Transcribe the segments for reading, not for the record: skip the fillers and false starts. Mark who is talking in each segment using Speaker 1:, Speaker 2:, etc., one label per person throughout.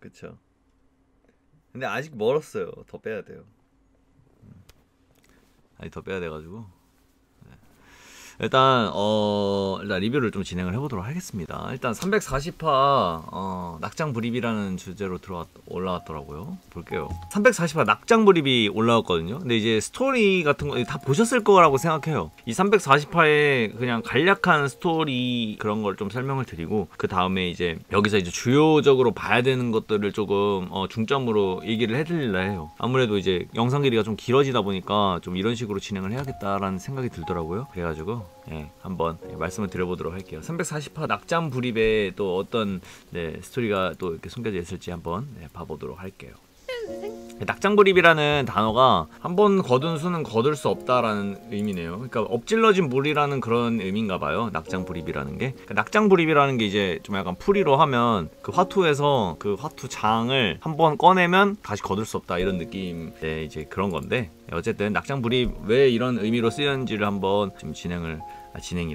Speaker 1: 그쵸. 근데 아직 멀었어요. 더 빼야 돼요. 아직 더 빼야 돼가지고. 일단 일단 리뷰를 좀 진행을 해보도록 하겠습니다. 일단 340화 낙장불입이라는 주제로 올라왔더라고요. 볼게요. 340화 낙장불입이 올라왔거든요. 근데 이제 스토리 같은 거 다 보셨을 거라고 생각해요. 이 340화에 그냥 간략한 스토리 그런 걸 좀 설명을 드리고, 그 다음에 이제 여기서 이제 주요적으로 봐야 되는 것들을 조금 중점으로 얘기를 해드리려 해요. 아무래도 이제 영상 길이가 좀 길어지다 보니까 좀 이런 식으로 진행을 해야겠다라는 생각이 들더라고요. 그래가지고 한번 말씀을 드려보도록 할게요. 340화 낙장불입에 또 어떤 스토리가 또 이렇게 숨겨져 있을지 한번 봐보도록 할게요. 낙장불입이라는 단어가 한번 거둔 수는 거둘 수 없다라는 의미네요. 그러니까 엎질러진 물이라는 그런 의미인가봐요. 낙장불입이라는 게. 그러니까 낙장불입이라는 게 이제 좀 약간 풀이로 하면 그 화투에서 그 화투 장을 한번 꺼내면 다시 거둘 수 없다 이런 느낌. 이제 그런 건데, 어쨌든 낙장불입 왜 이런 의미로 쓰였는지를 한번 좀 진행이래.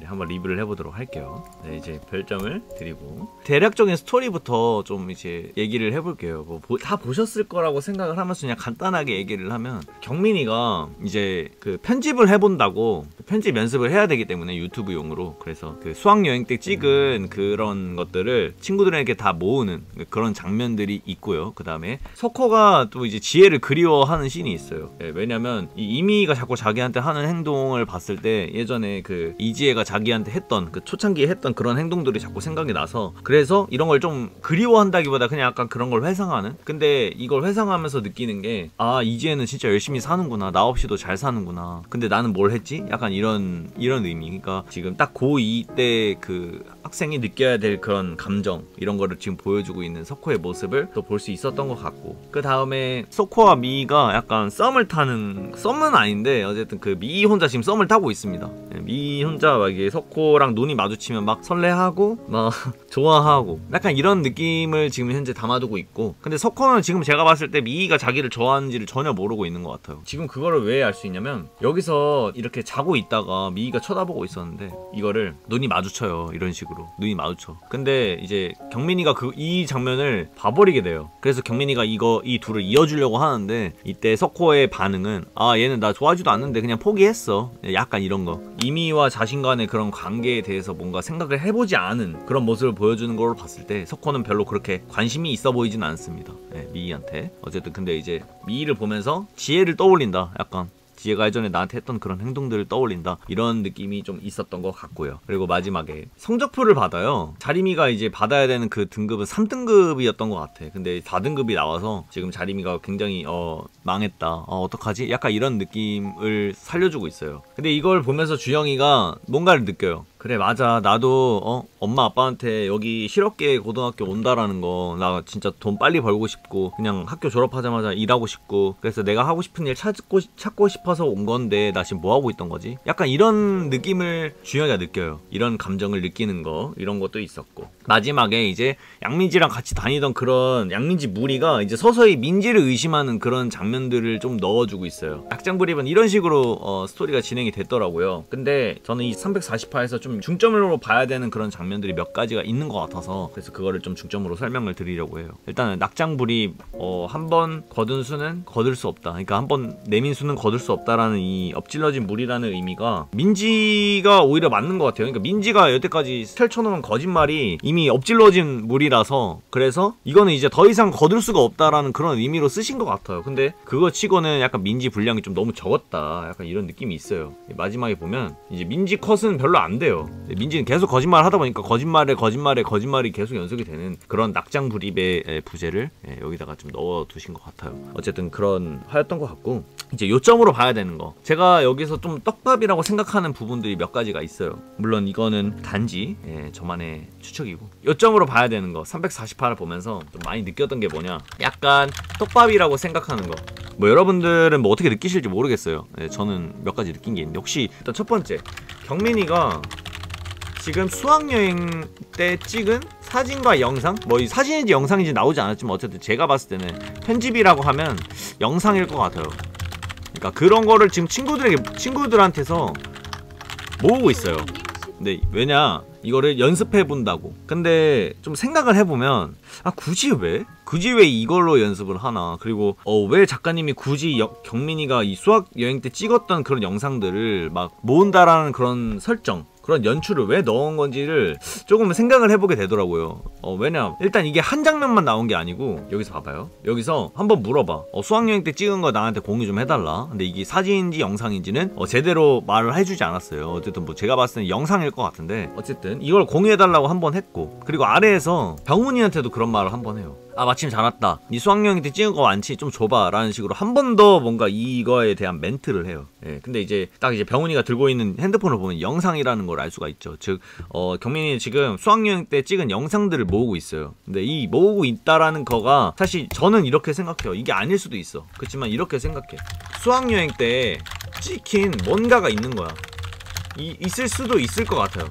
Speaker 1: 한번 리뷰를 해보도록 할게요. 이제 별점을 드리고, 대략적인 스토리부터 좀 이제 얘기를 해볼게요. 다 보셨을 거라고 생각을 하면서 그냥 간단하게 얘기를 하면, 경민이가 이제 그 편집을 해본다고, 편집 연습을 해야 되기 때문에 유튜브용으로, 그래서 그 수학여행 때 찍은 그런 것들을 친구들에게 다 모으는 그런 장면들이 있고요. 그 다음에 석호가 또 이제 지혜를 그리워하는 씬이 있어요. 왜냐면 이 이미가 자꾸 자기한테 하는 행동을 봤을 때, 예전에 그 이지혜가 자기한테 했던 그 초창기에 했던 그런 행동들이 자꾸 생각이 나서, 그래서 이런 걸 좀 그리워한다기보다 그냥 약간 그런 걸 회상하는. 근데 이걸 회상하면서 느끼는 게, 아, 이지혜는 진짜 열심히 사는구나, 나 없이도 잘 사는구나, 근데 나는 뭘 했지? 약간 이런 의미. 그러니까 지금 딱 고2 때 그 학생이 느껴야 될 그런 감정, 이런 거를 지금 보여주고 있는 석호의 모습을 또 볼 수 있었던 것 같고, 그 다음에 석호와 미희가 약간 썸은 아닌데 어쨌든 그 미희 혼자 지금 썸을 타고 있습니다. 미희 혼자 막 이게 석호랑 눈이 마주치면 막 설레하고 막 좋아하고, 약간 이런 느낌을 지금 현재 담아두고 있고, 근데 석호는 지금 제가 봤을 때 미희가 자기를 좋아하는지를 전혀 모르고 있는 것 같아요. 지금 그거를 왜 알 수 있냐면, 여기서 이렇게 자고 있다가 미희가 쳐다보고 있었는데 이거를 눈이 마주쳐요. 이런 식으로 눈이 마주쳐. 근데 이제 경민이가 이 장면을 봐버리게 돼요. 그래서 경민이가 이 둘을 이어주려고 하는데, 이때 석호의 반응은, 아, 얘는 나 좋아하지도 않는데 그냥 포기했어, 약간 이런 거. 이미와 자신 간의 그런 관계에 대해서 뭔가 생각을 해보지 않은 그런 모습을 보여주는 걸로 봤을 때 석호는 별로 그렇게 관심이 있어 보이진 않습니다. 미희한테. 어쨌든 근데 이제 미희를 보면서 지혜를 떠올린다. 약간 지혜가 예전에 나한테 했던 그런 행동들을 떠올린다, 이런 느낌이 좀 있었던 것 같고요. 그리고 마지막에 성적표를 받아요. 자림이가 이제 받아야 되는 그 등급은 3등급이었던 것 같아. 근데 4등급이 나와서 지금 자림이가 굉장히 망했다, 어떡하지? 약간 이런 느낌을 살려주고 있어요. 근데 이걸 보면서 주영이가 뭔가를 느껴요. 그래, 맞아, 나도 엄마 아빠한테 여기 실업계 고등학교 온다라는 거, 나 진짜 돈 빨리 벌고 싶고 그냥 학교 졸업하자마자 일하고 싶고, 그래서 내가 하고 싶은 일 찾고 싶어서 온 건데 나 지금 뭐 하고 있던 거지? 약간 이런 느낌을 주영이가 느껴요. 이런 감정을 느끼는 거, 이런 것도 있었고, 마지막에 이제 양민지랑 같이 다니던 그런 양민지 무리가 이제 서서히 민지를 의심하는 그런 장면들을 좀 넣어주고 있어요. 낙장불입은 이런 식으로 스토리가 진행이 됐더라고요. 근데 저는 이 340화에서 좀 중점으로 봐야 되는 그런 장면들이 몇 가지가 있는 것 같아서, 그래서 그거를 좀 중점으로 설명을 드리려고 해요. 일단은 낙장불입, 한 번 거둔 수는 거둘 수 없다. 그러니까 한 번 내민 수는 거둘 수 없다라는 이 엎질러진 물이라는 의미가 민지가 오히려 맞는 것 같아요. 그러니까 민지가 여태까지 펼쳐놓은 거짓말이 이미 엎질러진 물이라서, 그래서 이거는 이제 더 이상 거둘 수가 없다라는 그런 의미로 쓰신 것 같아요. 근데 그거 치고는 약간 민지 분량이 좀 너무 적었다, 약간 이런 느낌이 있어요. 마지막에 보면 이제 민지 컷은 별로 안 돼요. 민지는 계속 거짓말 하다 보니까 거짓말이 계속 연속이 되는 그런 낙장불입의 부재를 여기다가 좀 넣어두신 것 같아요. 어쨌든 그런 화였던 것 같고, 이제 요점으로 봐야 되는 거, 제가 여기서 좀 떡밥이라고 생각하는 부분들이 몇 가지가 있어요. 물론 이거는 단지 저만의 추측이고, 요점으로 봐야 되는 거, 348을 보면서 좀 많이 느꼈던 게 뭐냐, 약간 떡밥이라고 생각하는 거. 뭐 여러분들은 뭐 어떻게 느끼실지 모르겠어요. 저는 몇 가지 느낀 게 있는데, 혹시 일단 첫 번째, 경민이가 지금 수학여행 때 찍은 사진과 영상? 뭐 이 사진인지 영상인지 나오지 않았지만 어쨌든 제가 봤을 때는 편집이라고 하면 영상일 것 같아요. 그러니까 그런 거를 지금 친구들한테서 모으고 있어요. 근데 왜냐, 이거를 연습해 본다고. 근데 좀 생각을 해보면 굳이 왜 이걸로 연습을 하나. 그리고 왜 작가님이 굳이 경민이가 이 수학 여행 때 찍었던 그런 영상들을 막 모은다라는 그런 설정, 그런 연출을 왜 넣은 건지를 조금 생각을 해보게 되더라고요. 왜냐, 일단 이게 한 장면만 나온 게 아니고, 여기서 봐봐요. 여기서 한번 물어봐. 수학여행 때 찍은 거 나한테 공유 좀 해달라. 근데 이게 사진인지 영상인지는 제대로 말을 해주지 않았어요. 어쨌든 뭐 제가 봤을 때는 영상일 것 같은데, 어쨌든 이걸 공유해달라고 한번 했고, 그리고 아래에서 병훈이한테도 그런 말을 한번 해요. 마침 잘 왔다. 네 수학여행 때 찍은 거 많지? 좀 줘봐. 라는 식으로 한 번 더 뭔가 이거에 대한 멘트를 해요. 예, 근데 이제 딱 이제 병훈이가 들고 있는 핸드폰을 보면 영상이라는 걸 알 수가 있죠. 즉, 경민이는 지금 수학여행 때 찍은 영상들을 모으고 있어요. 근데 이 모으고 있다라는 거가 사실 저는 이렇게 생각해요. 이게 아닐 수도 있어. 그렇지만 이렇게 생각해. 수학여행 때 찍힌 뭔가가 있는 거야. 있을 수도 있을 것 같아요.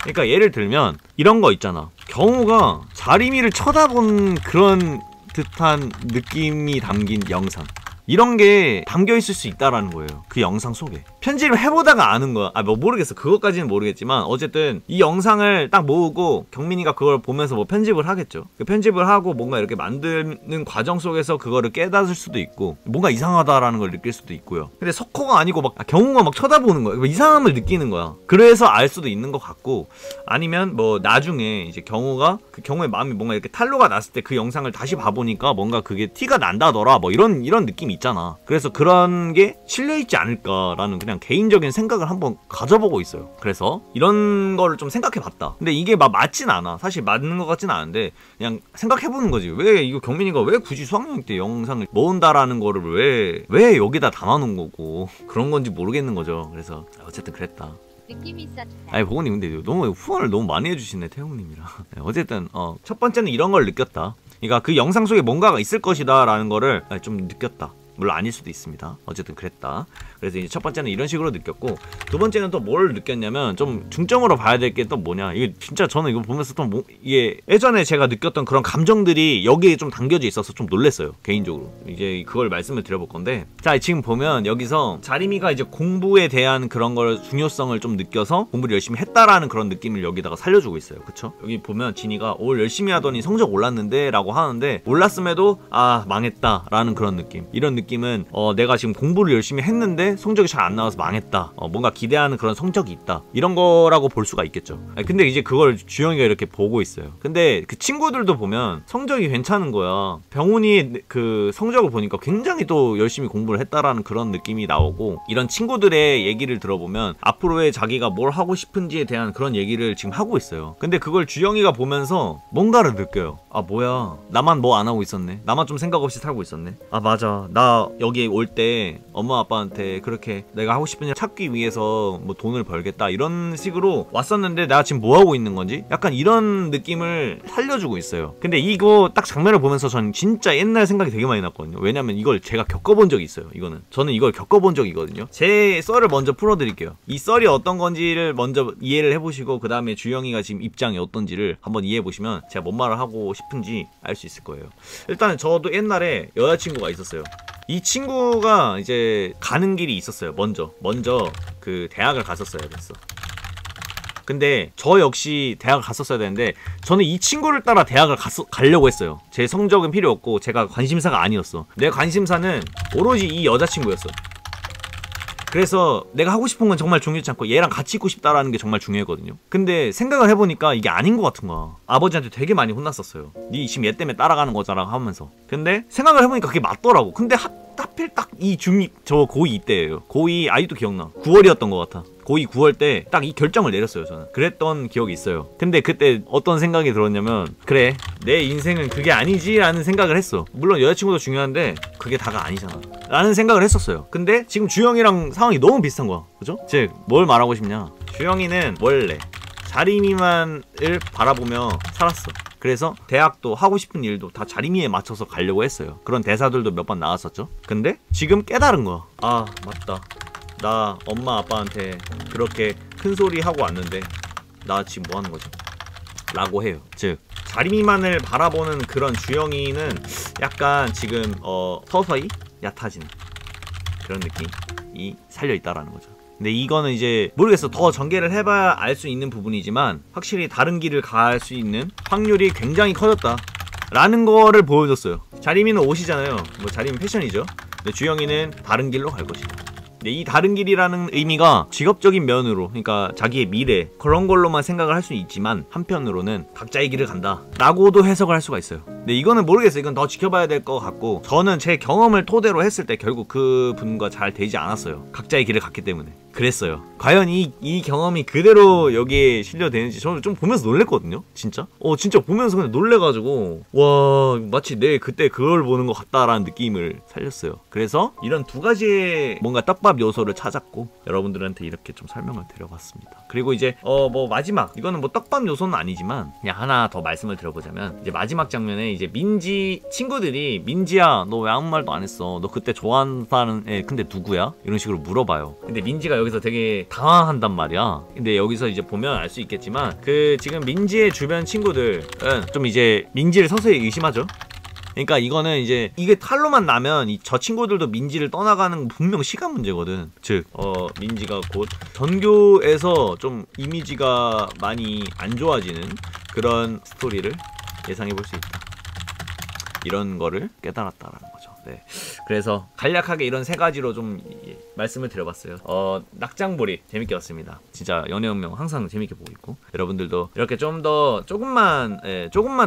Speaker 1: 그러니까 예를 들면 이런 거 있잖아. 경우가 자리미를 쳐다본 그런 듯한 느낌이 담긴 영상, 이런 게 담겨 있을 수 있다라는 거예요. 그 영상 속에. 편집을 해보다가 아는 거야. 뭐 모르겠어. 그것까지는 모르겠지만 어쨌든 이 영상을 딱 모으고 경민이가 그걸 보면서 뭐 편집을 하겠죠. 그 편집을 하고 뭔가 이렇게 만드는 과정 속에서 그거를 깨닫을 수도 있고, 뭔가 이상하다라는 걸 느낄 수도 있고요. 근데 석호가 아니고 막 경우가 막 쳐다보는 거야. 이상함을 느끼는 거야. 그래서 알 수도 있는 것 같고, 아니면 뭐 나중에 이제 경우가 그 경우의 마음이 뭔가 이렇게 탄로가 났을 때 그 영상을 다시 봐보니까 뭔가 그게 티가 난다더라. 뭐 이런 느낌이 있잖아. 그래서 그런 게 실려있지 않을까라는 그냥 개인적인 생각을 한번 가져보고 있어요. 그래서 이런 거를 좀 생각해봤다. 근데 이게 막 맞진 않아. 사실 맞는 것 같진 않은데 그냥 생각해보는 거지. 왜 이거 경민이가 왜 굳이 수학여행 때 영상을 모은다라는 거를 왜 여기다 담아놓은 거고 그런 건지 모르겠는 거죠. 그래서 어쨌든 그랬다.
Speaker 2: 느낌이 있었다.
Speaker 1: 아니 보고님 근데 너무 후원을 너무 많이 해주시네 태웅님이랑. 어쨌든 첫 번째는 이런 걸 느꼈다. 그러니까 그 영상 속에 뭔가가 있을 것이다 라는 거를 좀 느꼈다. 물론 아닐 수도 있습니다. 어쨌든 그랬다. 그래서 이제 첫 번째는 이런 식으로 느꼈고, 두 번째는 또 뭘 느꼈냐면 좀 중점으로 봐야 될 게 또 뭐냐, 이게 진짜 저는 이거 보면서 또 이게 예전에 제가 느꼈던 그런 감정들이 여기에 좀 담겨져 있어서 좀 놀랬어요. 개인적으로 이제 그걸 말씀을 드려볼 건데, 자 지금 보면 여기서 자리미가 이제 공부에 대한 그런 걸 중요성을 좀 느껴서 공부를 열심히 했다라는 그런 느낌을 여기다가 살려주고 있어요. 그쵸? 여기 보면 진이가 올 열심히 하더니 성적 올랐는데 라고 하는데, 올랐음에도 망했다 라는 그런 느낌. 이런 느낌은 내가 지금 공부를 열심히 했는데 성적이 잘 안 나와서 망했다, 뭔가 기대하는 그런 성적이 있다, 이런 거라고 볼 수가 있겠죠. 근데 이제 그걸 주영이가 이렇게 보고 있어요. 근데 그 친구들도 보면 성적이 괜찮은 거야. 병훈이 그 성적을 보니까 굉장히 또 열심히 공부를 했다라는 그런 느낌이 나오고, 이런 친구들의 얘기를 들어보면 앞으로의 자기가 뭘 하고 싶은지에 대한 그런 얘기를 지금 하고 있어요. 근데 그걸 주영이가 보면서 뭔가를 느껴요. 뭐야, 나만 뭐 안 하고 있었네. 나만 좀 생각 없이 살고 있었네. 맞아, 나 여기 올 때 엄마 아빠한테 그렇게 내가 하고 싶은 일 찾기 위해서 뭐 돈을 벌겠다 이런 식으로 왔었는데 내가 지금 뭐 하고 있는 건지, 약간 이런 느낌을 살려주고 있어요. 근데 이거 딱 장면을 보면서 전 진짜 옛날 생각이 되게 많이 났거든요. 왜냐면 이걸 제가 겪어본 적이 있어요. 저는 이걸 겪어본 적이거든요. 제 썰을 먼저 풀어드릴게요. 이 썰이 어떤 건지를 먼저 이해를 해보시고, 그 다음에 주영이가 지금 입장이 어떤지를 한번 이해해보시면 제가 뭔 말을 하고 싶은지 알 수 있을 거예요. 일단은 저도 옛날에 여자친구가 있었어요. 이 친구가 이제 가는 길이 있었어요. 먼저 그 대학을 갔었어야 됐어. 근데 저 역시 대학을 갔었어야 되는데, 저는 이 친구를 따라 대학을 가려고 했어요. 제 성적은 필요 없고 제가 관심사가 아니었어. 내 관심사는 오로지 이 여자친구였어. 그래서 내가 하고 싶은 건 정말 중요치 않고 얘랑 같이 있고 싶다라는 게 정말 중요했거든요. 근데 생각을 해보니까 이게 아닌 것 같은 거야. 아버지한테 되게 많이 혼났었어요. 니 지금 얘 때문에 따라가는 거잖아 하면서. 근데 생각을 해보니까 그게 맞더라고. 근데 하필 딱 이 저 고2 때예요. 고2 아직도 기억나. 9월이었던 것 같아. 고2 9월 때 딱 이 결정을 내렸어요. 저는 그랬던 기억이 있어요. 근데 그때 어떤 생각이 들었냐면, 그래, 내 인생은 그게 아니지 라는 생각을 했어. 물론 여자친구도 중요한데 그게 다가 아니잖아 라는 생각을 했었어요. 근데 지금 주영이랑 상황이 너무 비슷한 거야. 그죠? 즉 뭘 말하고 싶냐, 주영이는 원래 자리미만을 바라보며 살았어. 그래서 대학도 하고 싶은 일도 다 자리미에 맞춰서 가려고 했어요. 그런 대사들도 몇 번 나왔었죠. 근데 지금 깨달은 거야. 맞다, 나 엄마 아빠한테 그렇게 큰 소리 하고 왔는데 나 지금 뭐 하는 거지? 라고 해요. 즉 자리미만을 바라보는 그런 주영이는 약간 지금 서서히 얕아지는 그런 느낌이 살려있다라는 거죠. 근데 이거는 이제 모르겠어. 더 전개를 해봐야 알 수 있는 부분이지만 확실히 다른 길을 갈 수 있는 확률이 굉장히 커졌다 라는 거를 보여줬어요. 자리미는 옷이잖아요. 뭐 자리미 패션이죠. 근데 주영이는 다른 길로 갈 것이다. 근데 이 다른 길이라는 의미가 직업적인 면으로, 그러니까 자기의 미래 그런 걸로만 생각을 할 수 있지만 한편으로는 각자의 길을 간다 라고도 해석을 할 수가 있어요. 근데 이거는 모르겠어요. 이건 더 지켜봐야 될 것 같고, 저는 제 경험을 토대로 했을 때 결국 그 분과 잘 되지 않았어요. 각자의 길을 갔기 때문에 그랬어요. 과연 이 경험이 그대로 여기에 실려되는지 저는 좀 보면서 놀랬거든요. 진짜 진짜 보면서 그냥 놀래가지고 와, 마치 내 그때 그걸 보는 것 같다라는 느낌을 살렸어요. 그래서 이런 두 가지의 뭔가 떡밥 요소를 찾았고 여러분들한테 이렇게 좀 설명을 드려봤습니다. 그리고 이제 뭐 마지막, 이거는 뭐 떡밥 요소는 아니지만 그냥 하나 더 말씀을 드려보자면, 이제 마지막 장면에 이제 민지 친구들이 민지야 너 왜 아무 말도 안 했어, 너 그때 좋아한다는 애 근데 누구야? 이런 식으로 물어봐요. 근데 민지가 여기서 되게 당황한단 말이야. 근데 여기서 이제 보면 알 수 있겠지만 그 지금 민지의 주변 친구들은 좀 이제 민지를 서서히 의심하죠. 그러니까 이거는 이제 이게 탈로만 나면 저 친구들도 민지를 떠나가는 건 분명 시간 문제거든. 즉 민지가 곧 전교에서 좀 이미지가 많이 안 좋아지는 그런 스토리를 예상해 볼 수 있다. 이런 거를 깨달았다라는 거죠. 네. 그래서 간략하게 이런 세 가지로 좀 말씀을 드려봤어요. 낙장보리 재밌게 봤습니다. 진짜 연애운명 항상 재밌게 보고 있고, 여러분들도 이렇게 좀 더 조금만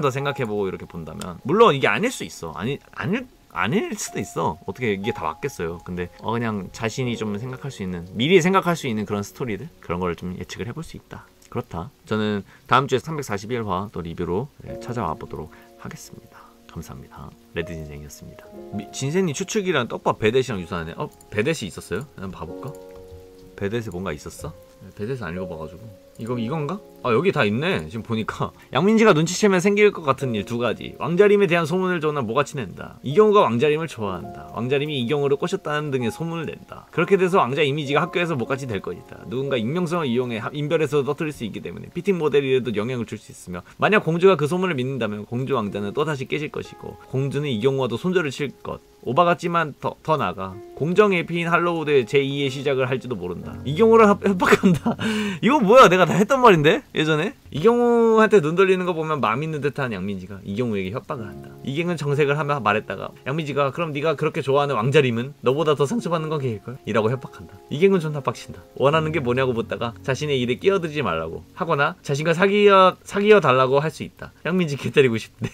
Speaker 1: 더 생각해보고 이렇게 본다면, 물론 이게 아닐 수 있어. 아닐 수도 있어. 어떻게 이게 다 맞겠어요. 근데 그냥 자신이 좀 생각할 수 있는, 미리 생각할 수 있는 그런 스토리들, 그런 거를 좀 예측을 해볼 수 있다. 그렇다. 저는 다음 주에 341화 또 리뷰로 찾아와 보도록 하겠습니다. 감사합니다. 레드진생이었습니다. 진생님 추측이랑 떡밥 베댓이랑 유사하네. 베댓이 있었어요? 한번 봐볼까? 베댓에 뭔가 있었어? 베댓을 안 읽어봐가지고. 이건가? 여기 다 있네. 지금 보니까 양민지가 눈치채면 생길 것 같은 일 두 가지. 왕자림에 대한 소문을 전하 모가치 낸다. 이경우가 왕자림을 좋아한다. 왕자림이 이경우를 꼬셨다는 등의 소문을 낸다. 그렇게 돼서 왕자 이미지가 학교에서 모가치 될 것이다. 누군가 익명성을 이용해 인별에서 떠들일 수 있기 때문에 피팅 모델이라도 영향을 줄 수 있으며, 만약 공주가 그 소문을 믿는다면 공주 왕자는 또다시 깨질 것이고, 공주는 이경우와도 손절을 칠 것. 오바 같지만 더 나아가 공정의 피인 할로우드의 제2의 시작을 할지도 모른다. 이경우를 협박한다. 이거 뭐야, 내가 다 했던 말인데 예전에. 이경우한테 눈 돌리는 거 보면 마음 있는 듯한 양민지가 이경우에게 협박을 한다. 이경은 정색을 하며 말했다가 양민지가 그럼 네가 그렇게 좋아하는 왕자림은 너보다 더 상처받는 건 걔일걸? 이라고 협박한다. 이경은 존나 빡친다. 원하는 게 뭐냐고 묻다가 자신의 일에 끼어들지 말라고 하거나 자신과 사귀어 달라고 할 수 있다. 양민지 개 때리고 싶대.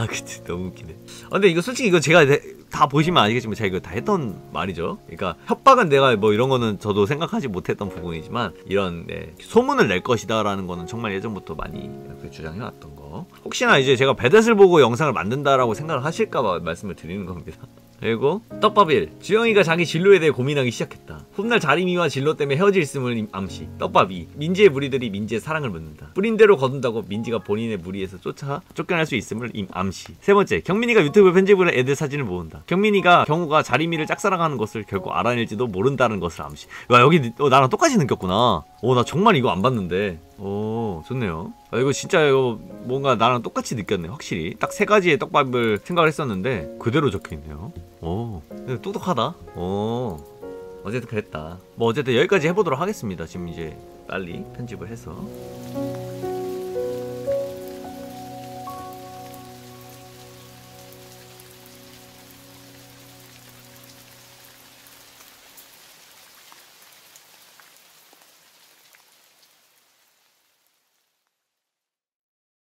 Speaker 1: 그치, 너무 웃기네. 근데 이거 솔직히 이거 제가 다 보시면 아시겠지만 제가 이거 다 했던 말이죠. 그러니까 협박은 내가 뭐 이런 거는 저도 생각하지 못했던 부분이지만, 이런 소문을 낼 것이다 라는 거는 정말 예전부터 많이 이렇게 주장해왔던 거. 혹시나 이제 제가 베댓을 보고 영상을 만든다라고 생각을 하실까봐 말씀을 드리는 겁니다. 그리고 떡밥일, 주영이가 자기 진로에 대해 고민하기 시작했다. 훗날 자리미와 진로 때문에 헤어질 있음을 암시. 떡밥이, 민지의 무리들이 민지의 사랑을 묻는다. 뿌린 대로 거둔다고 민지가 본인의 무리에서 쫓겨날 수 있음을 암시. 세 번째, 경민이가 유튜브 편집을 해 애들 사진을 모은다. 경민이가 경우가 자리미를 짝사랑하는 것을 결국 알아낼지도 모른다는 것을 암시. 와, 여기 나랑 똑같이 느꼈구나. 나 정말 이거 안 봤는데. 좋네요. 이거 진짜 이거 뭔가 나랑 똑같이 느꼈네. 확실히 딱 세 가지의 떡밥을 생각을 했었는데 그대로 적혀있네요. 똑똑하다. 어쨌든 그랬다. 뭐 어쨌든 여기까지 해보도록 하겠습니다. 지금 이제 빨리 편집을 해서